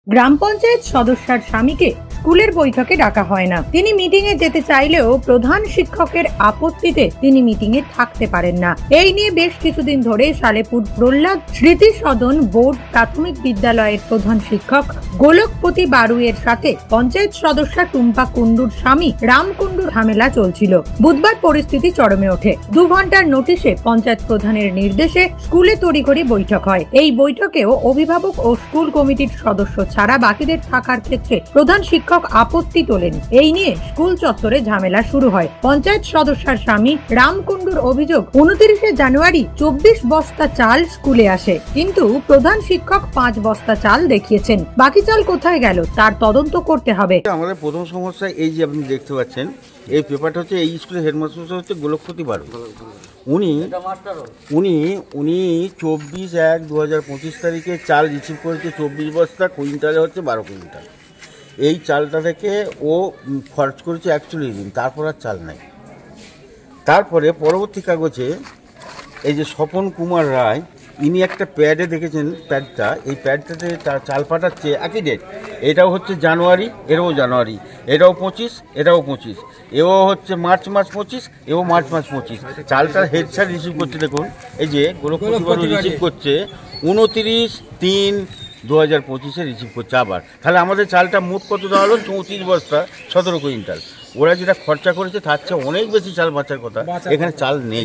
গ্রাম পঞ্চায়েত সদস্যার স্বামীকে স্কুলের বৈঠকে ডাকা হয় না। তিনি মিটিং এ যেতে চাইলেও প্রধান শিক্ষকের আপত্তিতে তিনি মিটিং এ থাকতে পারেন না। এই নিয়ে বেশ কিছুদিন ধরে সালেপুর প্রহ্লাদ স্মৃতি সদন বোর্ড প্রাথমিক বিদ্যালয়ের প্রধান শিক্ষক গোলকপতি বারুইয়ের সাথে পঞ্চায়েত সদস্যা টুম্পা কুন্ডুর স্বামী রাম কুন্ডুর ঝামেলা চলছিল। বুধবার পরিস্থিতি চরমে ওঠে। 2 ঘন্টার নোটিশে পঞ্চায়েত প্রধানের নির্দেশে স্কুলে তড়িঘড়ি বৈঠক হয়। এই বৈঠকেও অভিভাবক ও স্কুল কমিটির সদস্য ছাড়া বাকিদের থাকার ক্ষেত্রে প্রধান শিক্ষক আপত্তি তোলেন। এই নিয়ে স্কুল চত্বরে ঝামেলা শুরু হয়। পঞ্চায়েত সদস্যার স্বামী রাম কুন্ডুর অভিযোগ, 29শে জানুয়ারি 24 বস্তা চাল স্কুলে আসে, কিন্তু প্রধান শিক্ষক 5 বস্তা চাল দেখিয়েছেন। বাকি চাল কোথায় গেল তার তদন্ত করতে হবে। আমাদের প্রথম সমস্যা এই যে আপনি দেখতে পাচ্ছেন, এই পেপারটা হচ্ছে এই স্কুলের হেডমাস্টার হচ্ছে গোলকপতি বারুই। উনি 24/1/2025 তারিখে চাল রিসিভ করেছে 24 বস্তা, কুইন্টালে হচ্ছে 12 কুইন্টাল। এই চালটা থেকে ও খরচ করেছে 41 দিন, তারপর আর চাল নাই। তারপরে পরবর্তী কাগজে এই যে স্বপন কুমার রায়, ইনি একটা প্যাডে দেখেছেন প্যাডটা, এই প্যাডটাতে চাল পাঠাচ্ছে একই ডেট, এটাও হচ্ছে জানুয়ারি, এটাও জানুয়ারি, এটাও 25, এটাও 25, এও হচ্ছে মার্চ 25, এও মার্চ 25। চালটার হেড স্যার রিসিভ করছে, দেখুন এই যে গোলকপতি বারুই রিসিভ করছে 29/3/2025 রিসিভ করছে আবার। তাহলে আমাদের চালটা মোট কত দেওয়া হলো? 34 বস্তা 17 কুইন্টাল। ওরা যেটা খরচা করেছে তার চেয়ে অনেক বেশি চাল বাঁচার কথা, এখানে চাল নেই।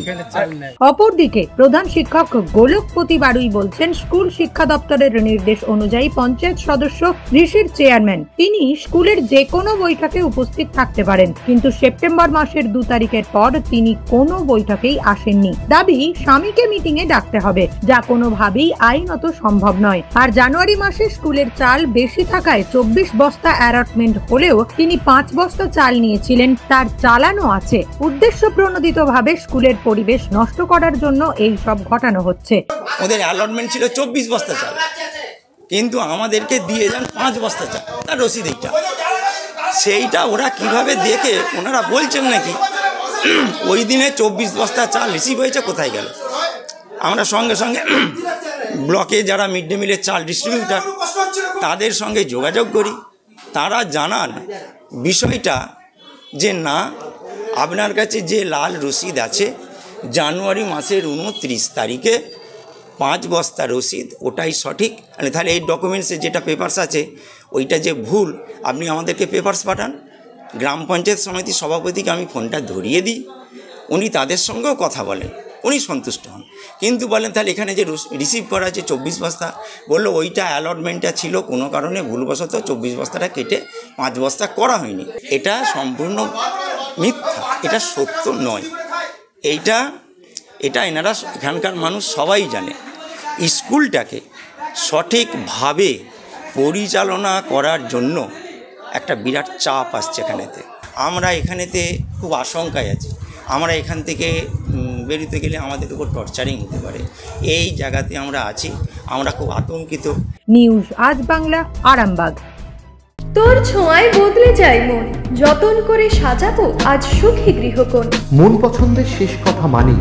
অপরদিকে প্রধান শিক্ষক গোলকপতি বারুই বলছেন, স্কুল শিক্ষা দপ্তরের নির্দেশ অনুযায়ী পঞ্চায়েত সদস্য ঋষির চেয়ারম্যান, তিনি স্কুলের যে কোনো বৈঠকে উপস্থিত থাকতে পারেন, কিন্তু সেপ্টেম্বর মাসের 2 তারিখের পর তিনি কোনো বৈঠকেই আসেননি। দাবি, স্বামীকে মিটিং এ ডাকতে হবে, যা কোনোভাবেই আইনত সম্ভব নয়। আর জানুয়ারি মাসে স্কুলের চাল বেশি থাকায় 24 বস্তা অ্যালটমেন্ট হলেও তিনি 5 বস্তা চাল নিয়েছিলেন, তার চালানো আছে। উদ্দেশ্য প্রণোদিতভাবে স্কুলের পরিবেশ নষ্ট করার জন্য এই সব ঘটানো হচ্ছে। ওদের অ্যালটমেন্ট ছিল 24 বস্তা চাল, কিন্তু আমাদেরকে দিয়ে যান 5 বস্তা চাল, তার রসিদ এইটা। সেইটা ওরা কিভাবে দেখে ওনারা বলছেন নাকি ওই দিনে 24 বস্তা চাল রিসিভ হয়েছে, কোথায় গেল? আমরা সঙ্গে সঙ্গে ব্লকে যারা মিড ডে মিলের চাল ডিস্ট্রিবিউটার তাদের সঙ্গে যোগাযোগ করি। তারা জানান বিষয়টা যে না, আপনার কাছে যে লাল রসিদ আছে জানুয়ারি মাসের 29 তারিখে 5 বস্তা রসিদ, ওটাই সঠিক। তাহলে এই ডকুমেন্টসে যেটা পেপারস আছে ওইটা যে ভুল, আপনি আমাদেরকে পেপারস পাঠান। গ্রাম পঞ্চায়েত সমিতির সভাপতিকে আমি ফোনটা ধরিয়ে দিই, উনি তাদের সঙ্গেও কথা বলেন, উনি সন্তুষ্ট হন, কিন্তু বলেন তাহলে এখানে যে রিসিভ করা আছে 24 বস্তা, বললো ওইটা অ্যালটমেন্টটা ছিল, কোনো কারণে ভুলবশত 24 বস্তাটা কেটে 5 বস্তা করা হয়নি। এটা সম্পূর্ণ মিথ্যা, এটা সত্য নয়। এটা এনারা এখানকার মানুষ সবাই জানে। স্কুলটাকে সঠিকভাবে পরিচালনা করার জন্য একটা বিরাট চাপ আসছে এখানেতে। আমরা এখানেতে খুব আশঙ্কায় আছি, আমরা এখান থেকে বেরোতে গেলে আমাদের উপর টর্চারিং হতে পারে। এই জায়গাতে আমরা আছি, আমরা খুব আতঙ্কিত। নিউজ আজ বাংলা, আরামবাগ। তোর ছোঁয়ায় বদলে যায় মন, যতন করে সাজাবো আজ সুখী গৃহকোণ। মন পছন্দের শেষ কথা মানি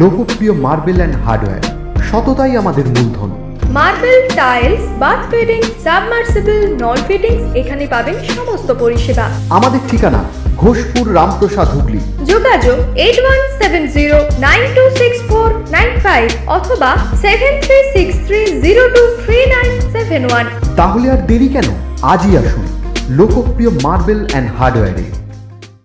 লোকপ্রিয় মার্বেল অ্যান্ড হার্ডওয়্যার, সততাই আমাদের মূলধন। Marble, tiles, bath fitting, submersible, নল ফিটিংস, এখানে পাবেন সমস্ত পরিষেবা। আমাদের ঠিকানা ঘোষপুর, রামপ্রসাদ, হুগলি। যোগাযোগ 8170926495 অথবা 7363023971। তাহলে আর দেরি কেন, আজই আসুন লোকপ্রিয় মার্বেল অ্যান্ড হার্ডওয়্যারে।